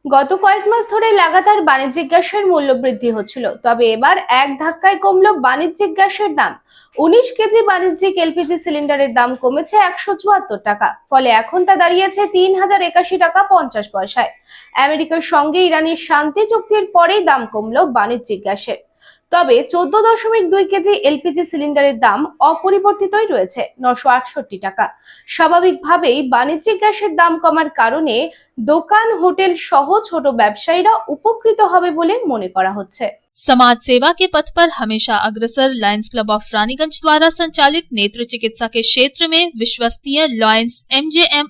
গত কয়েক মাস ধরে লাগাতার বাণিজ্যিক গ্যাসের মূল্য বৃদ্ধি হচ্ছিল, তবে এবার এক ধাক্কায় কমলো বাণিজ্যিক গ্যাসের দাম। 19 কেজি বাণিজ্যিক এলপিজি সিলিন্ডারের দাম কমেছে 174 টাকা, ফলে এখন তা দাঁড়িয়েছে 3081 টাকা 50 পয়সায়। আমেরিকার সঙ্গে ইরানের শান্তি চুক্তির পরেই দাম কমলো বাণিজ্যিক গ্যাসের। তবে 14.2 কেজি এলপিজি সিলিন্ডারের দাম অপরিবর্তিতই রয়েছে 968 টাকা। স্বাভাবিকভাবেই বাণিজ্যিক গ্যাসের দাম কমার কারণে দোকান, হোটেল সহ ছোট ব্যবসায়ীরা উপকৃত হবে বলে মনে করা হচ্ছে। समाज सेवा के पथ पर हमेशा अग्रसर लायंस क्लब ऑफ रानीगंज द्वारा संचालित नेत्र चिकित्सा के क्षेत्र में विश्वसनीय लायंस एमजेएम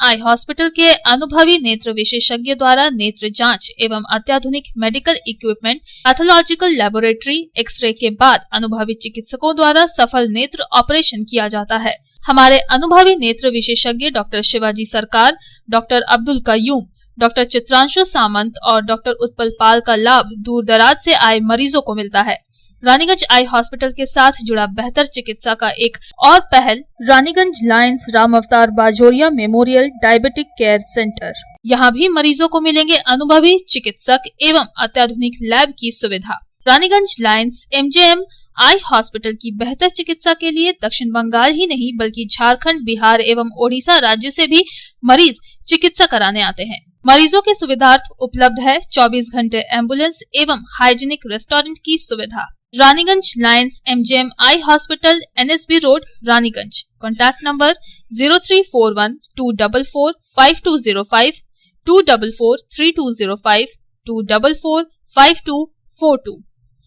आई हॉस्पिटल के अनुभवी नेत्र विशेषज्ञ द्वारा नेत्र जांच एवं अत्याधुनिक medical equipment, pathological laboratory, X-ray के बाद अनुभवी चिकित्सकों द्वारा सफल नेत्र ऑपरेशन किया जाता है। हमारे अनुभवी नेत्र विशेषज्ञ डॉक्टर शिवाजी सरकार, डॉक्टर अब्दुल कयूम, डॉक्टर चित्रांशु सामंत और डॉक्टर उत्पल पाल का लाभ दूर दराज से आए मरीजों को मिलता है। रानीगंज आई हॉस्पिटल के साथ जुड़ा बेहतर चिकित्सा का एक और पहल रानीगंज लायंस राम अवतार Bajoria memorial diabetic care centre. यहाँ भी मरीजों को मिलेंगे अनुभवी चिकित्सक एवं अत्याधुनिक लैब की सुविधा। Raniganj Lions MJM eye hospital की बेहतर चिकित्सा के लिए दक्षिण बंगाल ही नहीं बल्कि झारखंड, बिहार एवं ओडिशा राज्य से भी मरीज चिकित्सा कराने आते हैं। मरीजों के सुविधार्थ उपलब्ध है 24 घंटे एम्बुलेंस एवं हाइजीनिक रेस्टोरेंट की सुविधा। Raniganj Lions MJM eye hospital, NSB road, Raniganj. Contact number 0341244520, 2443205, 2445242।